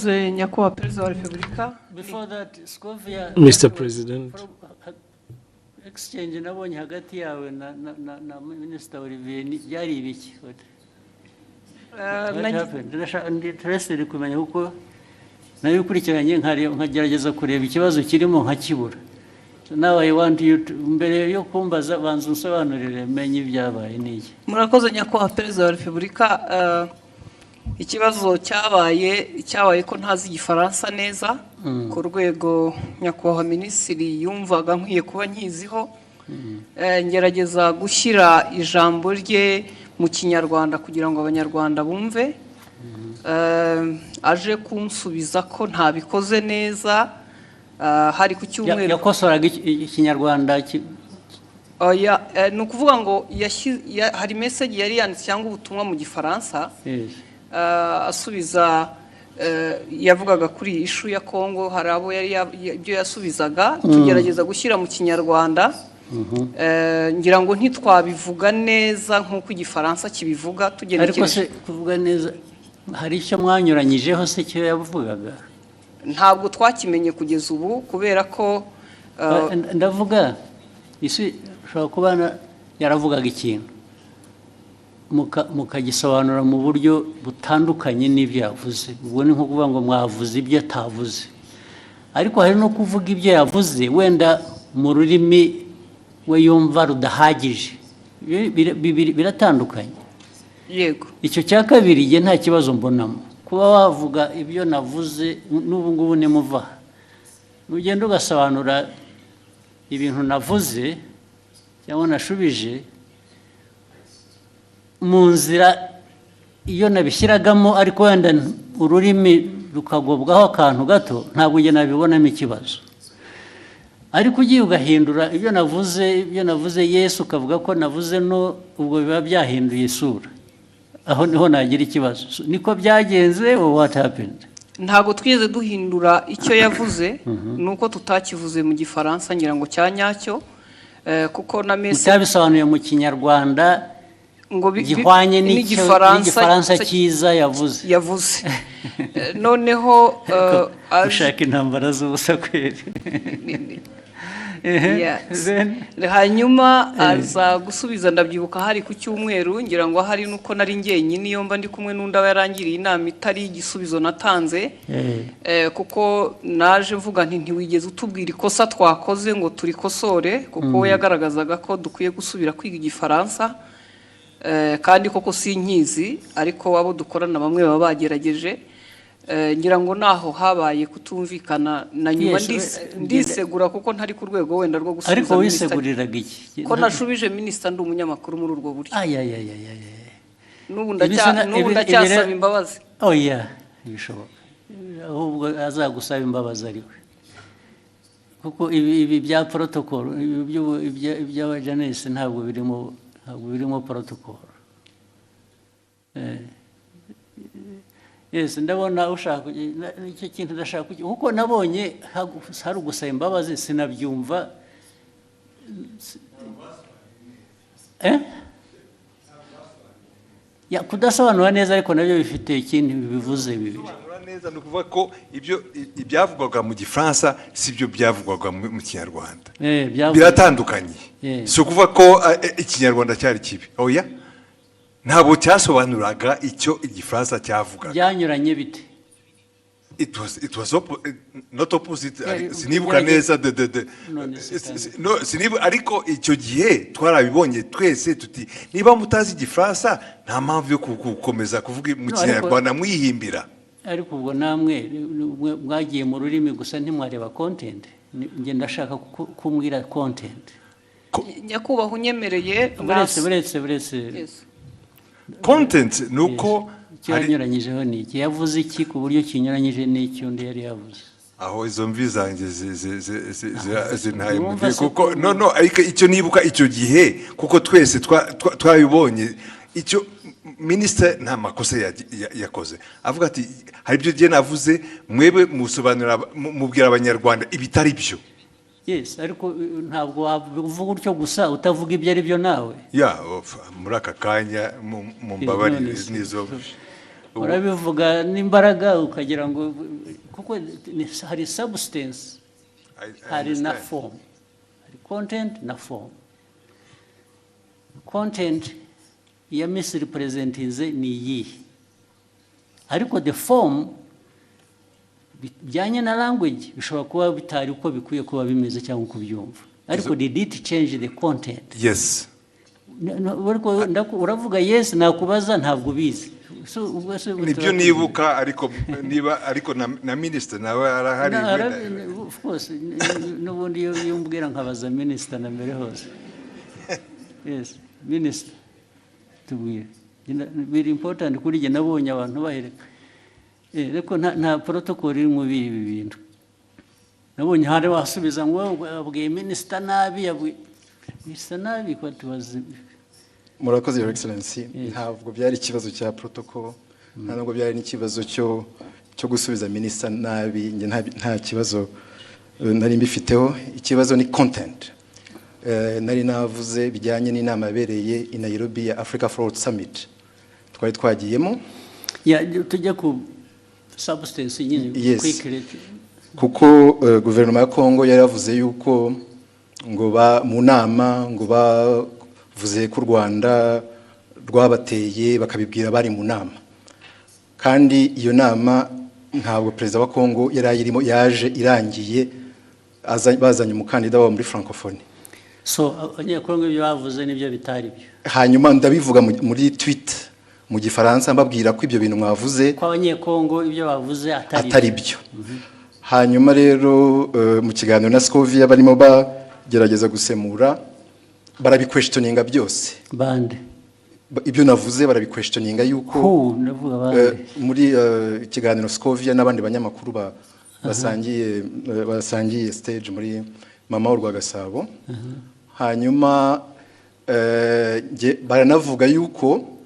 Nyakubahwa Perezida wa Repubulika. Before that, Scovia, Mr. President, exchange nabonye hagati yawe na Minister Olivier byari ibiki? What happened? Interested kumenya uko nayo ukurikiranye nkagerageza kureba ikibazo kirimo nkakibura. So now I want you to mbere yo kumbaza banza unsobanurire menye ibyabaye niki. Murakoze Nyakubahwa Perezida wa Repubulika. Ikibazo cyabaye ko ntazi igifaransa neza ku rwego Nyakubahwa Minisitiri yumvaga nkwiye kuba nkiziho. Ngerageza gushyira ijambo rye mu Kinyarwanda kugira ngo Abanyarwanda bumve. Aje kunsubiza ko ntabikoze neza. Hari ku cyumweru yakosoraga Ikinyarwanda ni ukuvuga ngo hari message yari yanditse cyangwa ubutumwa mu Gifaransa. Asubiza yavugaga kuri issue ya Kongo, hari abo yari ibyo yasubizaga tugerageza gushyira mu Kinyarwanda. Ngira ngo ntitwabivuga neza nk'uko Igifaransa kibivuga tugerekeje. Ariko se kuvuga neza hari icyo mwanyuranyijeho se cyo yavugaga? Ntabwo twakimenye kugeza ubu kubera ko ndavuga isi ushobora kuba yaravugaga ikintu mukagisobanura mu buryo butandukanye n'ibyo yavuze. Ubwo ni nko kuvuga ngo mwavuze ibyo atavuze, ariko hari no kuvuga ibyo yavuze wenda mu rurimi we yumva rudahagije. Biratandukanye. Yego, icyo cya kabiri nge nta kibazo mbonamo kuba wavuga ibyo navuze. N'ubu ngubu nimuva ugenda ugasobanura ibintu navuze cyangwa nashubije mu nzira iyo nabishyiragamo, ariko wenda ururimi rukagobwaho akantu gato, ntabwo nge nabibonamo ikibazo. Ariko ugiye ugahindura ibyo navuze Yesu ukavuga ko navuze no, ubwo biba byahinduye isura. Aho niho nagira ikibazo. Niko byagenze or what happened? ntago twigeze duhindura icyo yavuze. Nuko tutakivuze mu Gifaransa ngira ngo cyanyacyo kuko na message utabisobanuye mu Kinyarwanda ngo gihwanye n'igifaransa cyiza yavuze. Noneho ushaka intambara z'ubusa kweri. Hanyuma aza gusubiza, ndabyibuka hari ku cyumweru ngira ngo hari nuko nari njyenyine iyo mba ndi kumwe n'undi yarangiriye inama itari igisubizo natanze. Kuko naje mvuga nti ntiwigeze utubwira ikosa twakoze ngo turikosore, kuko we yagaragazaga ko dukwiye gusubira kwiga Igifaransa. Kandi koko sinkizi, ariko abo dukorana bamwe baba bagerageje. Ngira ngo naho habaye kutumvikana na nyuma ndisegura kuko ntari ku rwego wenda rwo gusubiza. Ariko wiseguriraga iki? Ko nashubije Minisitiri ndi umunyamakuru muri urwo buryo. N'ubu ndacyasaba imbabazi. Oya, bishoboka. Ahubwo azagusaba imbabazi ariwe. Kuko ibi bya protocol, ibya Janesse ntabwo birimo protocol. Yes, ndabona ushaka icyo kintu ndashaka kuko nabonye hari ugusaba imbabazi sinabyumva. Ya kudasobanura neza, ariko nabyo bifite ikintu bivuze bibiri. Neza no kuvuga ko ibyavugwaga mu Gifaransa sibyo byavugwaga mu Kinyarwanda. Biratandukanye. So kuvuga ko Ikinyarwanda cyari kibi. Oya. Ntabwo cyasobanuraga icyo Igifaransa cyavugaga. Byanyuranye bite? It was not opposite. Sinibuka neza no sinibuka, ariko icyo gihe twarabibonye twese tuti niba mutazi Igifaransa nta mpamvu yo gukomeza kuvuga mu Kinyarwanda mwihimbira. Ariko ubwo namwe mwagiye mu rurimi gusa ntimwareba content. Nge ndashaka kumbwira content. Nyakubahwa unyemereye buretse content nuko cyanyuranyijeho niki yavuze iki ku buryo kinyuranyije n'icyo undi yari yavuze. Aho izo mvi zanjye zintaye mu gihe kuko no ariko icyo nibuka icyo gihe kuko twese twabibonye icyo Minisitiri nta makosa yakoze. Avuga ati hari ibyo gihe navuze mwebe musobanura mubwira Abanyarwanda ibitari byo. Yes, ariko ntabwo wavuga utyo gusa utavuga ibyo ari byo nawe. Muri aka kanya mu mbabarire nizo urabivuga n'imbaraga ukagira ngo kuko hari substance hari na form, hari content na form. Content ya misrepresentinze ni iyihe, ariko the form bijyanye na language bishobora kuba bitari uko bikwiye kuba bimeze cyangwa uko byumva, ariko did it change the content? Yes. Uravuga yes, nakubaza ntabwo bizi. Nibyo nibuka, ariko na minister nawe arahari. Of course, n'ubundi iyo umbwira nkabaza minister na mbere hose. Yes, minister tubwire. Very important kuri jye nabonye abantu bahereka. Ariko nta protocol iri mu bibi bintu. Nabonye hari wasubiza ngo abwiye minister nabi, minister nabi ko tubaze. Murakoze Your Excellency, ntabwo byari ikibazo cya protocol, ntabwo byari n'ikibazo cyo gusubiza minister nabi, nta kibazo nari mbifiteho. Ikibazo ni content. Nari navuze bijyanye n'inama yabereye i Nairobi ya Africa Forward Summit twari twagiyemo. Tujya ku substance nyine quickly, kuko guverinoma ya Kongo yari yavuze yuko ngo mu nama ngo bavuze ko u Rwanda rwabateye bakabibwira bari mu nama, kandi iyo nama ntabwo perezida wa Kongo yari ayirimo, yaje irangiye bazanye umukandida wa muri francophonie. So abanyekongo ibyo bavuze nibyo bitari byo, hanyuma ndabivuga muri tweet mu gifaransa mbabwira ko ibyo bintu mwavuze ko abanyekongo ibyo bavuze atari byo. Hanyuma rero mu kiganiro na Scovia barimo bagerageza gusemura, barabiquestioninga byose. Bande ibyo navuze barabiquestioninga yuko muri ikiganiro Scovia n'abandi banyamakuru basangiye stage muri mama w'u Rwagasabo. Hanyuma baranavuga yuko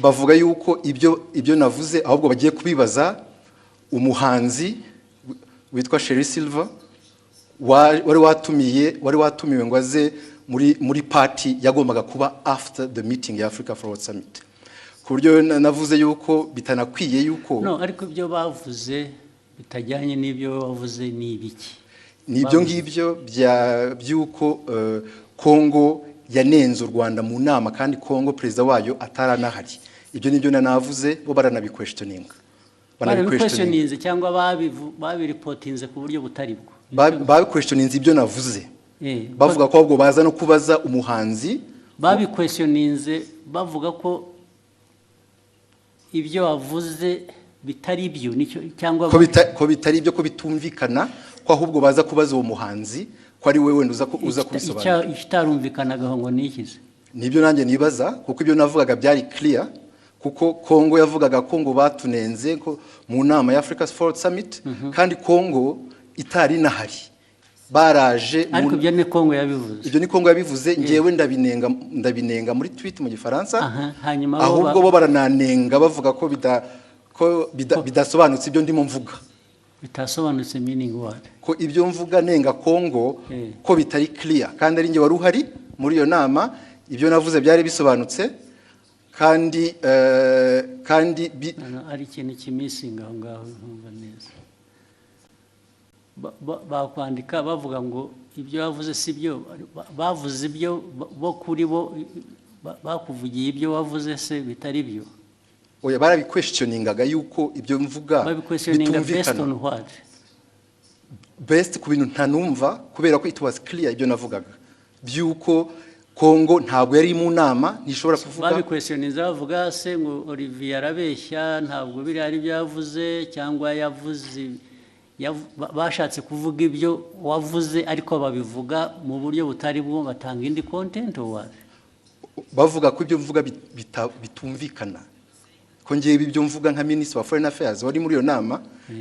bavuga yuko ibyo navuze ahubwo bagiye kubibaza umuhanzi witwa Sherry Silver wari watumiwe ngo aze muri party yagombaga kuba after the meeting ya Africa Forward Summit. Ku buryo navuze yuko bitanakwiye yuko ariko ibyo bavuze bitajyanye n'ibyo bavuze ni ibiki? Nibyo ngibyo byuko Kongo yanenze u Rwanda mu nama, kandi Kongo perezida wayo ataranahari. Ibyo nibyo navuze, bo baranabiquestioninga. Banabiquestioninze cyangwa babiripotinze ku buryo butari bwo? Babiquestioninze ibyo navuze. Bavuga ko ahubwo baza no kubaza umuhanzi. Babiquestioninze bavuga ko ibyo wavuze bitari byo, cyangwa ko bitari byo, ko bitumvikana, ko ahubwo baza kubaza uwo muhanzi ko ari wewe uza kubisobanura. Ikitarumvikanaga ngo nikize? Nibyo nanjye nibaza, kuko ibyo navugaga byari clear, kuko Kongo yavugaga ko ngo batunenze ko mu nama ya Africa Forward Summit, kandi Kongo itari nahari. Baraje ariko ibyo ni Kongo yabivuze. Ibyo ni Kongo yabivuze, ngewe ndabinenga muri tweet mu gifaransa. Hanyuma ahubwo bo barananenga bavuga ko bidasobanutse ibyo ndimo mvuga. Bitasobanutse meaning what? Ko ibyo mvuga nenga Kongo ko bitari clear, kandi ari nge wari uhari muri iyo nama. Ibyo navuze byari bisobanutse, kandi ari ikintu kimisinga aho ngaho ntumva neza. Bakwandika bavuga ngo ibyo bavuze si byo, bavuze ibyo bo kuri bo bakuvugiye ibyo wavuze se bitari byo. Oya, barabiquestioningaga yuko ibyo mvuga bitumvikana. Best ku bintu ntanumva, kubera ko it was clear ibyo navugaga byuko Kongo ntabwo yari mu nama, ntishobora kuvuga. Babiquestioninze bavuga se ngo Olivier arabeshya, ntabwo biri ari byavuze, cyangwa yavuze bashatse kuvuga ibyo wavuze ariko babivuga mu buryo butari bwo, batanga indi content or bavuga ko ibyo mvuga bitumvikana. Ko ngiye ibyo mvuga nka Minister wa Foreign Affairs wari muri iyo nama,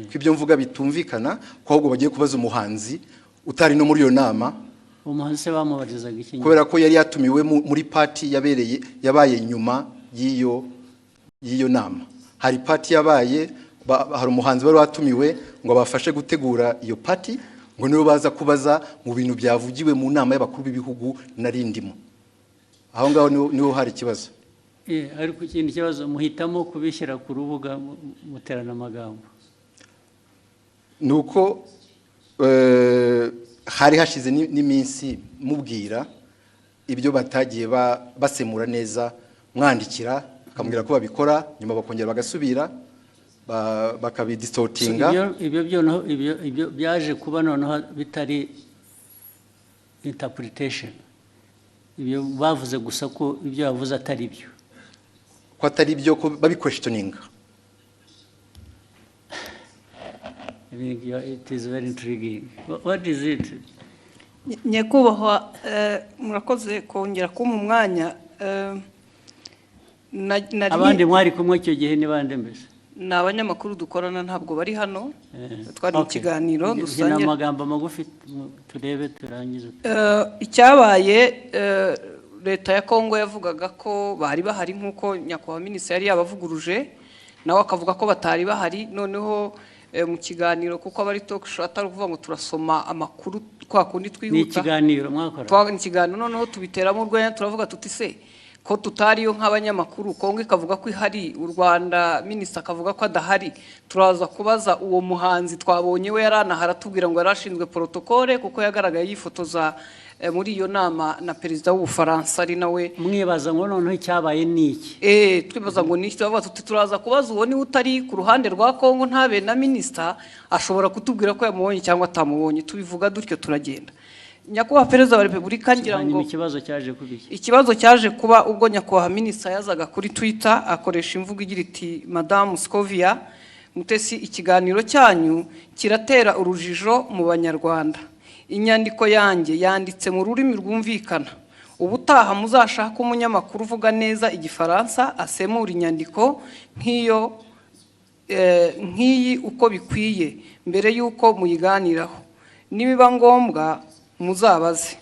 ko ibyo mvuga bitumvikana, ko ahubwo bagiye kubaza umuhanzi utari no muri iyo nama. Umuhanzi se bamubarizaga iki? Kubera ko yari yatumiwe muri party yabaye nyuma y'iyo nama. Hari party yabaye, hari umuhanzi wari watumiwe ngo bafashe gutegura iyo party, ngo nibo baza kubaza mu bintu byavugiwe mu nama y'abakuru b'ibihugu narindimo. Aho ngaho niho hari ikibazo. ariko ikindi kibazo muhitamo kubishyira ku rubuga muterana amagambo nuko hari hashize n'iminsi mubwira ibyo batagiye basemura neza mwandikira akamubwira ko babikora nyuma bakongera bagasubira bakabidistortinga ibyo byaje kuba noneho bitari interpretation ibyo bavuze gusa ko ibyo yavuze atari byo ko atari byo ko babiquestioninga. It is very intriguing. What is it? Nyakubahwa murakoze kongera kumpa umwanya abandi mwari kumwe icyo gihe ni bande mbese ni abanyamakuru dukorana ntabwo bari hano twari mu kiganiro dusangira amagambo magufi turebe turangize icyabaye leta ya Kongo yavugaga ko bari bahari nkuko nyakubahwa minisitiri yari yabavuguruje nawe akavuga ko batari bahari noneho mu kiganiro kuko abari talk show atari kuvuga ngo turasoma amakuru kwa kundi twihuta ni ikiganiro mwakora ni ikiganiro noneho tubiteramo urwenya turavuga tuti se ko tutariyo nk'abanyamakuru Kongo ikavuga ko ihari u Rwanda minisitiri akavuga ko adahari turaza kubaza uwo muhanzi twabonye we yaranahara tubwira ngo yarashinzwe protocole kuko yagaragaye yifotoza muri iyo nama na perezida w'Ubufaransa ari nawe mwibaza ngo noneho icyabaye niki twibaza ngo niki bavuga tuti turaza kubaza uwo ni utari ku ruhande rwa Kongo ntabe na minisita ashobora kutubwira ko yamubonye cyangwa atamubonye tubivuga dutyo turagenda nyakubahwa perezida wa repubulika ngira ngo ikibazo cyaje kuba ubwo nyakubahwa minisita yazaga kuri Twitter akoresha imvugo igira iti Madame Scovia mutesi ikiganiro cyanyu kiratera urujijo mu banyarwanda inyandiko yanjye yanditse mu rurimi rwumvikana ubutaha muzashaka umunyamakuru uvuga neza igifaransa asemura inyandiko nk'iyi uko bikwiye mbere y'uko muyiganiraho nibiba ngombwa muzabaze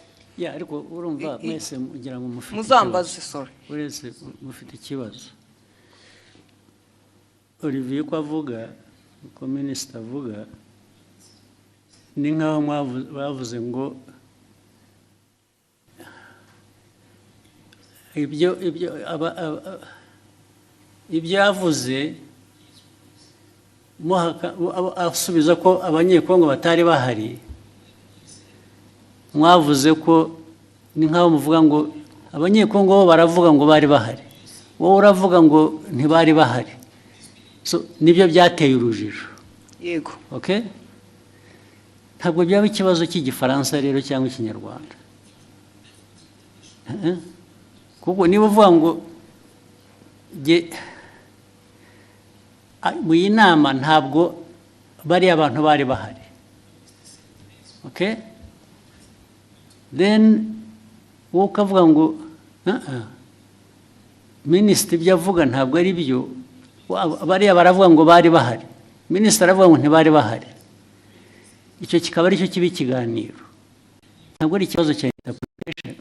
ariko urumva mwese mugira ngo mufite muzambaze sorry uretse mufite ikibazo Olivier ko avuga ko minisita avuga ni nkaho bavuze ngo ibyo yavuze asubiza ko abanyekongo batari bahari mwavuze ko ni nkaho muvuga ngo abanyekongo bo baravuga ngo bari bahari wowe uravuga ngo ntibari bahari nibyo byateye urujijo yego okay ntabwo byaba ikibazo cy'igifaransa rero cyangwa ikinyarwanda kuko niba uvuga ngo mu iyi nama ntabwo bariya abantu bari bahari okay then wowe ukavuga ngo minisitiri ibyo avuga ntabwo ari byo bariya baravuga ngo bari bahari minisitiri aravuga ngo ntibari bahari icyo kikaba ari cyo kiba ikiganiro ntabwo ari ikibazo cya interpretation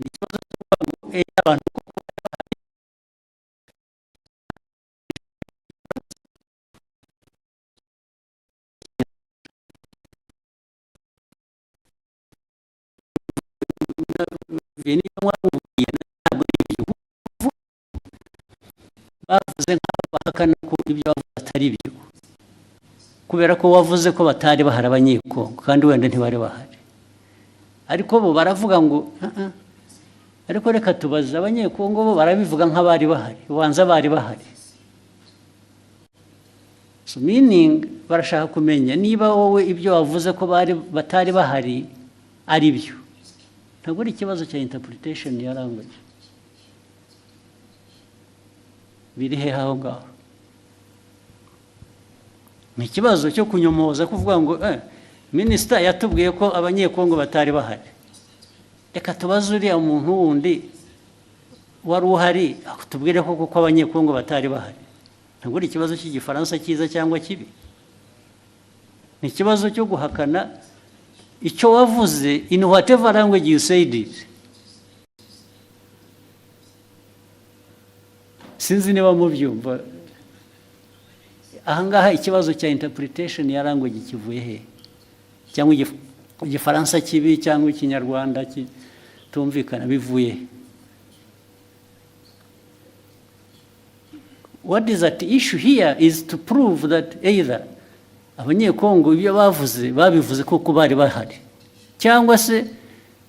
ikibazo cy'abantu bavuze nk'abahakana ko ibyo bavuze atari byo kubera ko wavuze ko batari bahari abanyekongo kandi wenda ntibari bahari ariko bo baravuga ngo ariko reka tubaze abanyekongo bo barabivuga nk'abari bahari ubanza bari bahari so meaning barashaka kumenya niba wowe ibyo wavuze ko batari bahari ari byo ntabwo ari ikibazo cya interpretation ya language biri he aho ngaho ni ikibazo cyo kunyomoza kuvuga ngo minisita yatubwiye ko abanyekongo batari bahari reka tubaze uriya muntu wundi wari uhari tubwire ko kuko abanyekongo batari bahari ntabwo ari ikibazo cy'igifaransa cyiza cyangwa kibi ni ikibazo cyo guhakana icyo wavuze in whatever language you said it sinzi niba mubyumva ahangaha ikibazo cya interpretation ya language kivuye he cyangwa igifaransa kibi cyangwa ikinyarwanda bitumvikana bivuye. What is at issue here is to prove that either abanyekongo ibyo babivuze koko bari bahari cyangwa se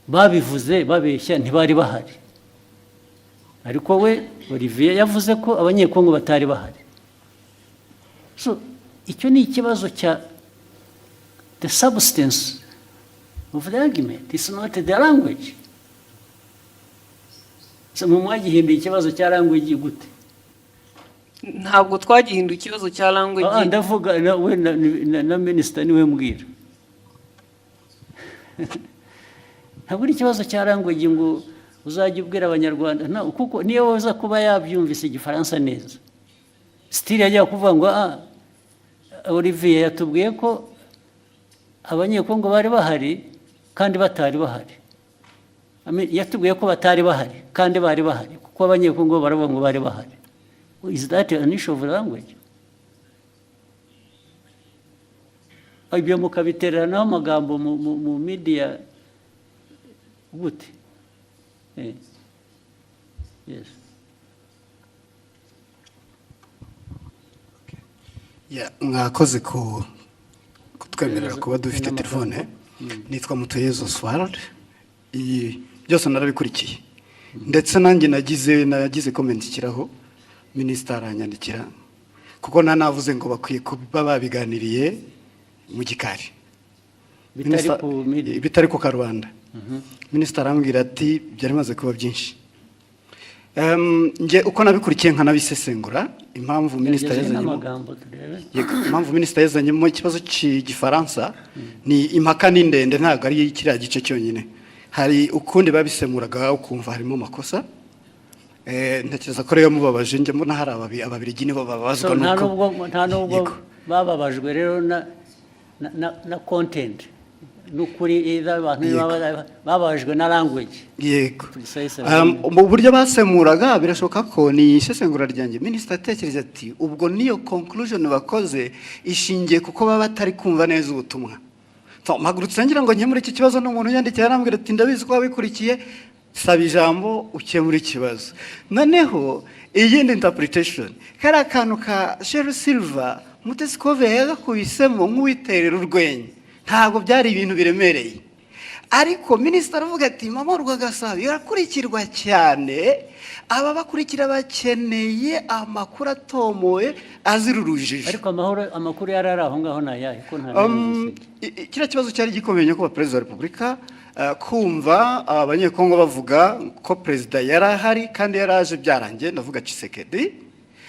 babivuze babeshya ntibari bahari. Ariko we Olivier yavuze ko abanyekongo batari bahari. So icyo ni ikibazo cya the substance of the argument. It's not the language. So mwagihinduye ikibazo cya language gute? Ntabwo twagihinduye ikibazo cya language. Ndavuga we na minister niwe mbwira. Ntabwo ari ikibazo cya language ngo uzajya ubwira abanyarwanda kuko niyo waza kuba yabyumvise igifaransa neza. Still yajya kuvuga ngo Olivier yatubwiye ko abanyekongo bari bahari kandi batari bahari. Yatubwiye ko batari bahari kandi bari bahari kuko abanyekongo baravuga ngo bari bahari. Is that an issue of language? Ibyo mukabiteranaho amagambo mu media gute? Yes. Mwakoze kutwemerera kuba dufite telefone. Nitwa Mutuyezo Oswald. Byose narabikurikiye. Ndetse nanjye nagize comment kiraho minister aranyandikira kuko nanavuze ngo bakwiye kuba babiganiriye mu gikari. Bitari ku Karubanda. Minister arambwira ati byari maze kuba byinshi. Nje uko nabikurikiye nkanabisesengura impamvu minister yazanye mu kibazo cy'igifaransa ni impaka n'indende ntago ari kiriya gice cyonyine. Hari ukundi babisemuraga ukumva harimo makosa. Ntekereza ko rero mubabaje nje mbona hari ababirigi nibo babazwa nuko nta nubwo bababajwe rero na content nukuri abantu babajwe na language. Yego. Mu buryo basemuraga birashoboka ko ni isesengura ryanjye. Minister atekereza ati ubwo niyo conclusion bakoze ishingiye kuko baba batari kumva neza ubutumwa. Magurutse ngira ngo nkemure iki kibazo n'umuntu yandikiye arambwira ati ndabizi ko wabikurikiye saba ijambo ukemura ikibazo. Noneho iyindi interpretation kara kantu ka Sheryl Silver Scovia yagakubisemo nk'uwiterera urwenya ntabwo byari ibintu biremereye. Ariko minister avuga ati mama Rwagasabo irakurikirwa cyane aba bakurikira bakeneye amakuru atomoye azira urujijo. Ariko amakuru yarari aho ngaho nayahe ko nta kira kibazo cyari gikomeye ko Perezida wa Repubulika kumva abanyekongo bavuga ko Perezida yarahari kandi yaraje byarangiye ndavuga Tshisekedi.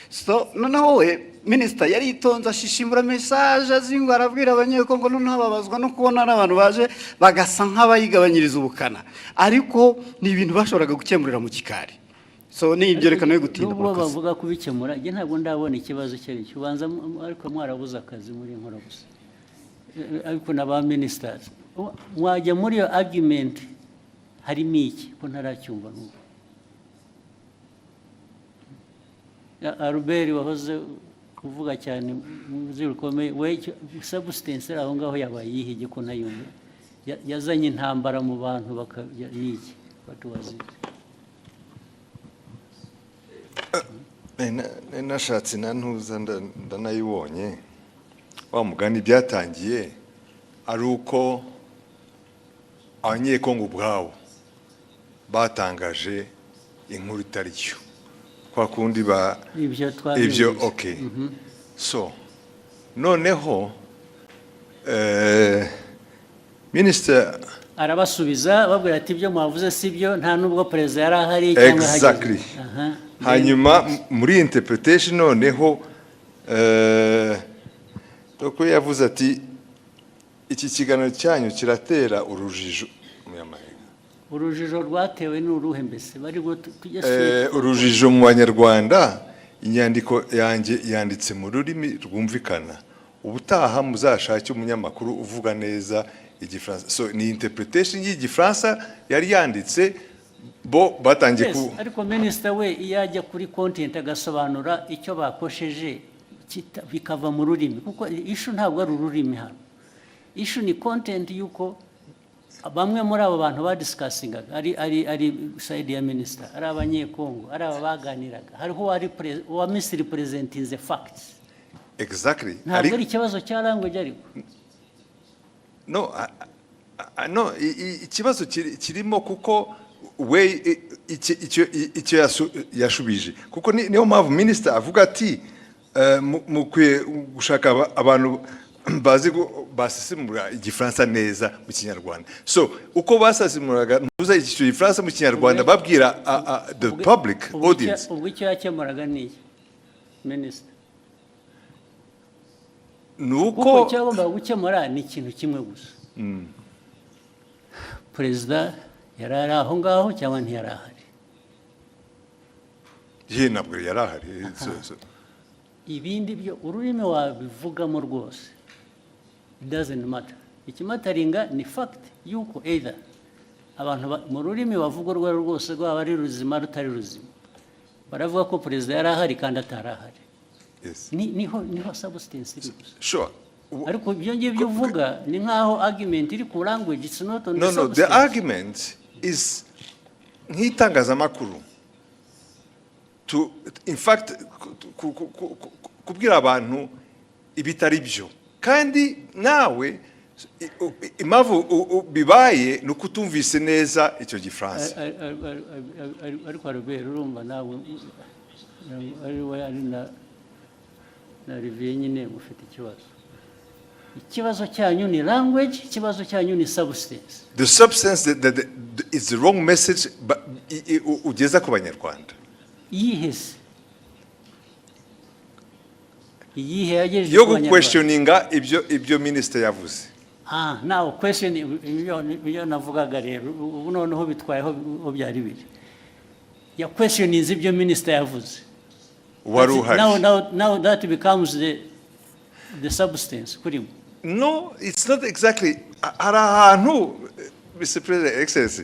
So noneho we minister yari itonza ashishimura message azingo arabwira abanyekongo noneho babazwa no kubona n'abantu baje bagasa nk'abayigabanyiriza ubukana. Ariko ni ibintu bashoboraga gukemurira mu kikari. So ni ibyo rekana yo gutinda ubwo bavuga kubikemura nge ntabwo ndabona ikibazo cyari kibanza ariko mwarabuze akazi muri nkora gusa. Ariko naba ministers mwajya muri yo argument harimo iki ko ntaracyumva n'ubu. Albert wahoze kuvuga cyane mu zirukomeye we substance aho ngaho yabaye yihige ko ntayumva yazanye intambara mu bantu bakayiki batuwazi. Nashatse nantuza ndanayibonye wa mugani byatangiye ari uko abanyekongo ubwabo batangaje inkuru itari cyo kwa kundi ibyo okay. So noneho minister arabasubiza babwira ati ibyo mwavuze sibyo nta nubwo Perezida yari ahari cyangwa exactly. Hanyuma muri interpretation noneho doko yavuze ati iki kiganiro cyanyu kiratera urujijo urujijo rwatewe n'uruhe mbese bari urujijo mu banyarwanda. Inyandiko yanjye yanditse mu rurimi rwumvikana ubutaha muzashake umunyamakuru uvuga neza igifaransa. So ni interpretation y'igifaransa yari yanditse bo batangiye ku. Ariko minister we iyajya kuri content agasobanura icyo bakosheje bikava mu rurimi kuko issue ntabwo ari ururimi hano. Issue ni content yuko bamwe muri abo bantu badisikasingaga ari side ya minister ari abanyekongo ari abaganiraga hariho wa misiri presenting the facts exactly ntabwo ari ikibazo cya language ariko no no ikibazo kirimo kuko we icyo yashubije kuko niyo mpamvu minister avuga ati mukwiye gushaka abantu bazi basisimura igifaransa neza mu kinyarwanda so uko basasimuraga ntuza icyo gifaransa mu kinyarwanda babwira the public audience ubwo icyo yakemuraga ni minister nuko cyagomba gukemura ni ikintu kimwe gusa perezida yari ari aho ngaho cyangwa ntiyari ahari ye ntabwo yari ahari ibindi byo ururimi wabivugamo rwose it doesn't matter ikimataringa ni fact yuko either abantu mu rurimi bavuga urwo rwose rwaba ari ruzima rutari ruzima baravuga ko perezida yari ahari kandi atari ahari niho substance iri gusa sure ariko ibyo ngibyo uvuga ni nkaho argument iri ku language it's not on the substance. The argument is nk'itangazamakuru to in fact kubwira abantu ibitari byo kandi nawe impamvu bibaye ni ukutumvise neza icyo gifaransa ariko arubera urumva nawe ari na riviye nyine mufite ikibazo cyanyu ni language ikibazo cyanyu ni substance the substance that is the wrong message ugeza ku banyarwanda yihese iyihe yagejeje yo questioninga ibyo minister yavuze now question ibyo navugaga rero ubu noneho bitwayeho byari biri ya questioninze ibyo minister yavuze now that becomes the substance kurimo no it's not exactly hari ahantu Mr. President Excellency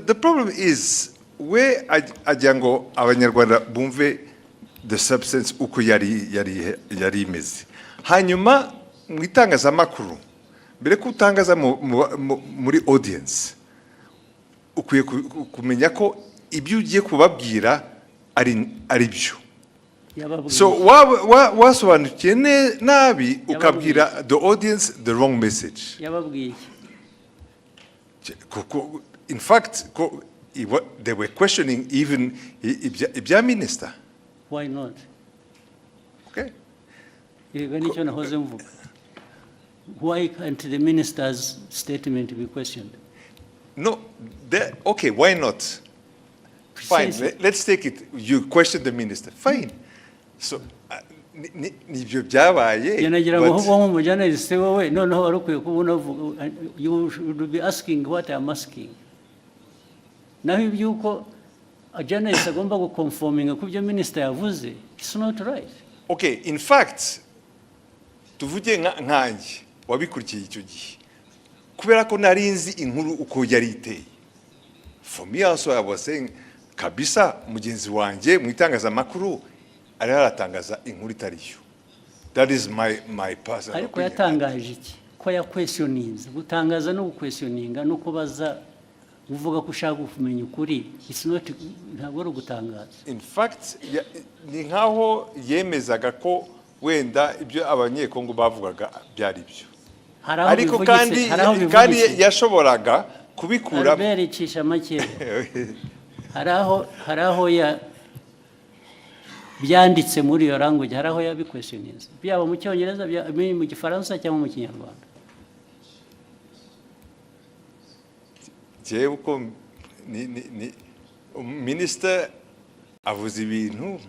the problem is we ajya ngo abanyarwanda bumve the substance uko yari imeze hanyuma mu itangazamakuru mbere ko utangaza muri audience ukwiye kumenya ko ibyo ugiye kubabwira ari byo so wasobanukiye nabi ukabwira the audience the wrong message yababwiye in fact they were questioning even ibya minister. Why not? Okay. Why can't the minister's statement be questioned? No, okay, why not? Fine, let's take it. You question the minister. Fine. So, you should be asking what I'm asking. Now, if you a journalist agomba guconforming ku byo minister yavuze, it's not right. Okay, in fact, tuvuge nkanjye wabikurikiye icyo gihe kubera ko narinzi inkuru uko yari iteye. For me also I was saying kabisa mugenzi wanjye mu itangazamakuru ari haratangaza inkuru itariyo. That is my personal ariko yatangaje iki ko ya questionings gutangaza no questioninga no kubaza uvuga ko ushaka kumenya ukuri it's not ntabwo ari gutangaza. In fact ni nkaho yemezaga ko wenda ibyo abanyekongo bavugaga byari byo ariko kandi yashoboraga kubikura albericisha make haraho ya byanditse muri iyo language haraho yabiquestioninze byaba mu cyongereza mu gifaransa cyangwa mu kinyarwanda. Je uko ni minister avuze ibintu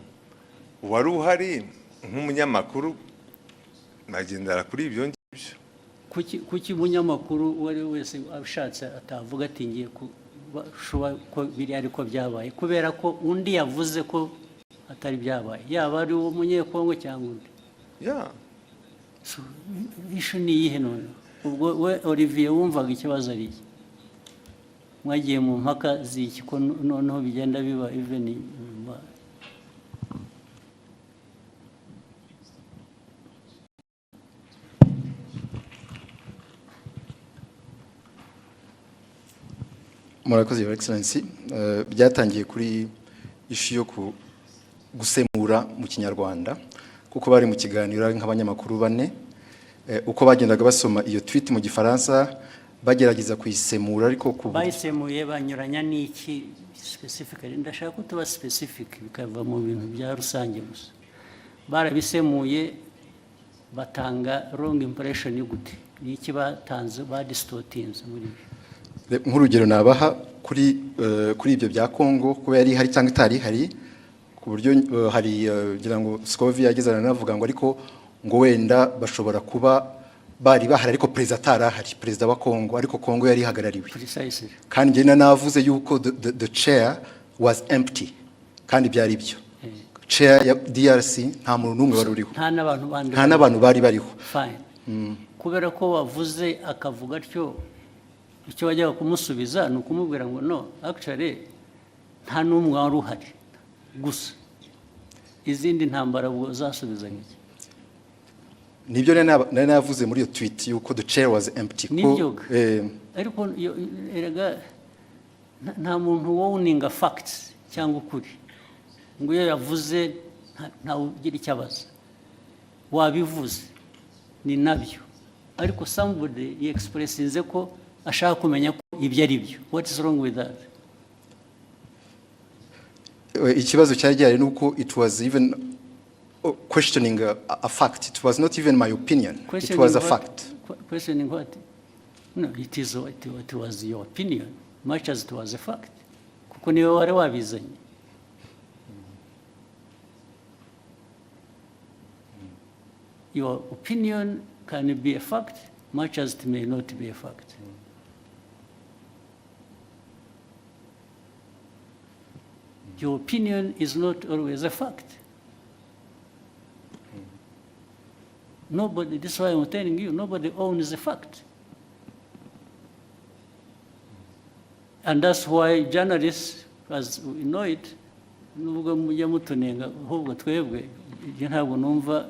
wari uhari nk'umunyamakuru nagendera kuri ibyo ngibyo. Kuki umunyamakuru wari wese abishatse atavuga ati ngiye ko biri ariko byabaye kubera ko undi yavuze ko atari byabaye yaba ari uwo munyekongo cyangwa undi. So ishu ni yihe none ubwo we Olivier wumvaga ikibazo ari iki mwagiye mu mpaka z'iki ko noneho bigenda biba even murakoze your excellency. Byatangiye kuri ishu yo gusemura mu kinyarwanda kuko bari mu kiganiro nk'abanyamakuru bane uko bagendaga basoma iyo tweet mu gifaransa bagerageza kuyisemura ariko bayisemuye banyuranya n'iki specifically. Ndashaka ko tuba specific bikava mu bintu bya rusange gusa. Barabisemuye batanga wrong impression y'ugute n'iki batanze distortings muri nk'urugero nabaha kuri ibyo bya Congo kuba yari hari cyangwa itari hari ku buryo hari ngira ngo Scovia yagezana navuga ngo ariko ngo wenda bashobora kuba bari bahari ariko perezida atarahari, perezida wa Congo, ariko Congo yari hagarariwe. Kandi njye navuze yuko the chair was empty kandi byari byo. Chair ya DRC nta muntu numwe wari uriho, nta n'abantu bari bariho. Fine. Kubera ko wavuze akavuga atyo icyo wajyaga kumusubiza ni ukumubwira ngo no actually nta n'umwe wari uhari gusa izindi ntambara bwo zasubiza nk'iki. Nibyo nari navuze muri iyo tweet yuko the chair was empty ko ariko erega nta muntu wowninga facts cyangwa ukuri ngo iyo yavuze nta ugira icyabaza wabivuze ni nabyo ariko somebody expressinze ko ashaka kumenya ko ibyo ari byo. What is wrong with that? Ikibazo cyari gihari nuko it was even questioning a fact. It was not even my opinion. It was a fact. Questioning what? No, it was your opinion, much as it was a fact. Kuko niwe wari wabizanye. Your opinion can be a fact, much as it may not be a fact. Your opinion is not always a fact. Nobody, this is why I'm telling you, nobody owns the fact. And that's why journalists, as we know it, nubwo mujya mutunenga ahubwo twebwe ntabwo numva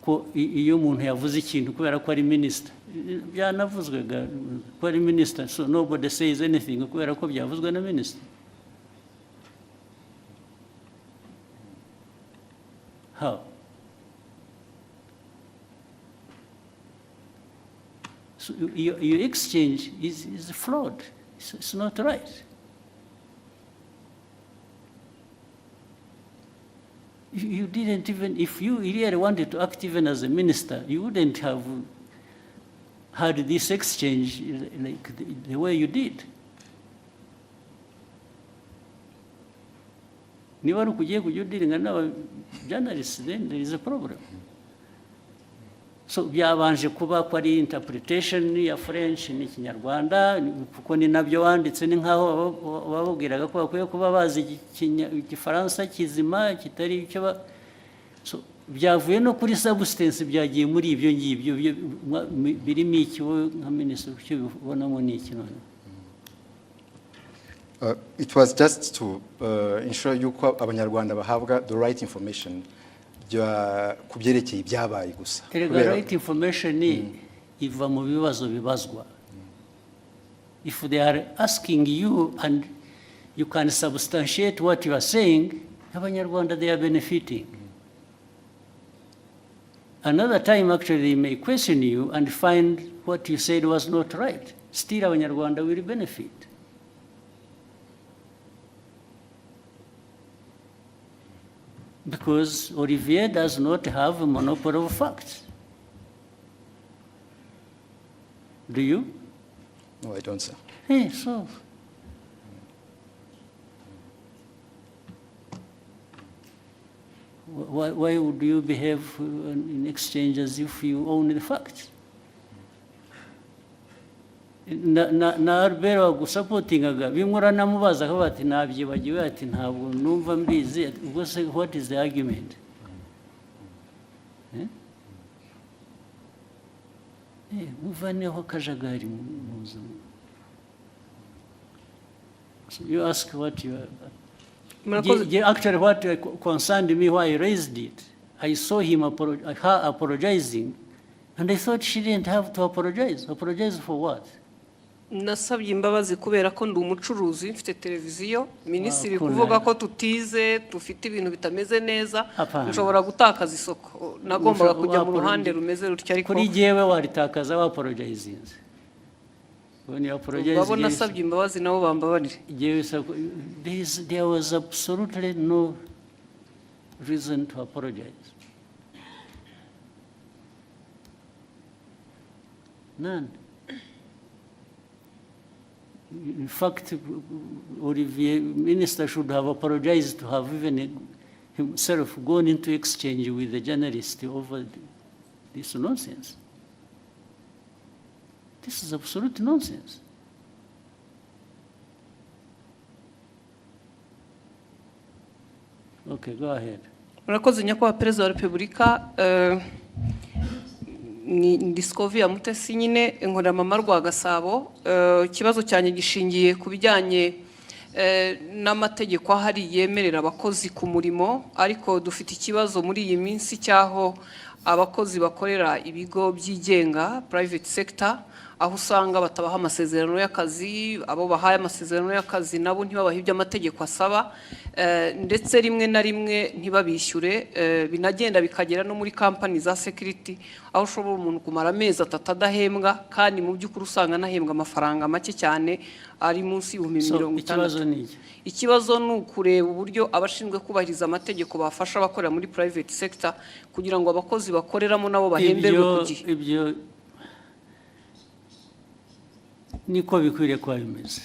ko iyo umuntu yavuze ikintu kubera ko ari minister byanavuzwe ko ari minister, so nobody says anything kubera ko byavuzwe na minister. How? So your exchange is flawed. It's not right. You didn't even, if you really wanted to act even as a minister, you wouldn't have had this exchange like the way you did. Niba ari ukugiye kujya udiringa n'aba journalists, then there is a problem. So byabanje kuba ko ari interpretation ya French n'ikinyarwanda kuko ni nabyo wanditse ni nkaho bababwiraga ko bakwiye kuba bazi igifaransa kizima kitari icyo so byavuye no kuri substance byagiye muri ibyo ngibyo birimo iki nka minister cyo bibonamo ni iki none. It was just to ensure yuko abanyarwanda bahabwa the right information kubyerekeye ibyabaye gusa. The right information iva mu bibazo bibazwa. If they are asking you and you can substantiate what you are saying, abanyarwanda they are benefiting. Another time actually they may question you and find what you said was not right. Still abanyarwanda will benefit. Because Olivier does not have a monopoly of facts. Do you? No, I don't, sir. Hey, so. Why would you behave in exchange as if you own the facts? Na Albert wagusapotingaga bimura namubaza ko bati nabyibagiwe ati ntabwo numva mbizi ubwo se what is the argument? Muvaneho kajagari muza. So you ask what you are. Actually what concerned me why I raised it, I saw him her apologizing and I thought she didn't have to apologize. Apologize for what? nasabye imbabazi kubera ko ndi umucuruzi mfite televiziyo minisitiri Kuna- kuvuga ko tutize dufite ibintu bitameze neza Hapana. nshobora gutakaza isoko nagombaga Usho- kujya mu waporo- ruhande rumeze rutya ariko kuri jyewe waritakaza waporojayizinze babo nasabye imbabazi nabo bambabarire there was absolutely no reason to apologize. None. In fact, Olivier, Minister should have apologized to have even himself gone into exchange with the journalist over this nonsense. This is absolute nonsense. Okay, go ahead. murakoze nyakubahwa perezida wa repubulika ni Scovia mutesi nyine inkorera mama rwa Gasabo ikibazo cyane gishingiye ku bijyanye n'amategeko ahari yemerera abakozi ku murimo ariko dufite ikibazo muri iyi minsi cyaho abakozi bakorera ibigo byigenga private sector aho usanga batabaha amasezerano y'akazi abo bahaye amasezerano y'akazi nabo ntibabaha ibyo amategeko asaba ndetse rimwe na rimwe ntibabishyure binagenda bikagera no muri company za security aho ushobora umuntu kumara amezi 3 adahembwa kandi mu by'ukuri usanga anahembwa amafaranga make cyane ari munsi y'ibihumbi 50. Ikibazo ni ukureba uburyo abashinzwe kubahiriza amategeko bafasha abakorera muri private sector kugira ngo abakozi bakoreramo nabo bahemberwe ku gihe. Ibyo niko bikwiriye kuba bimeze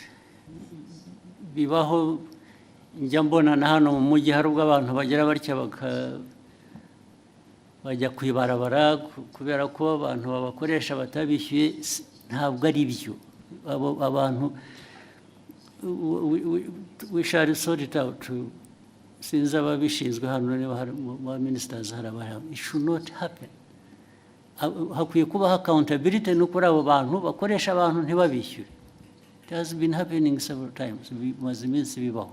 bibaho njya mbona na hano mu mujyi hari ubwo abantu bagera batya bajya kwibarabara kubera ko abantu babakoresha batabishyuye ntabwo ari byo abantu we shall sort it out sinzi ababishinzwe hano niba hari ba ministers hari abahari it should not happen hakwiye kubaho accountability no kuri abo bantu bakoresha abantu ntibabishyure. It has been happening several times bimaze iminsi bibaho.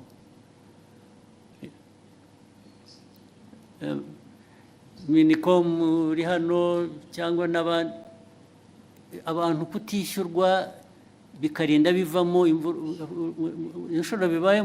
Minicom uri hano cyangwa n'abandi abantu kutishyurwa bikarinda bivamo inshuro bibaye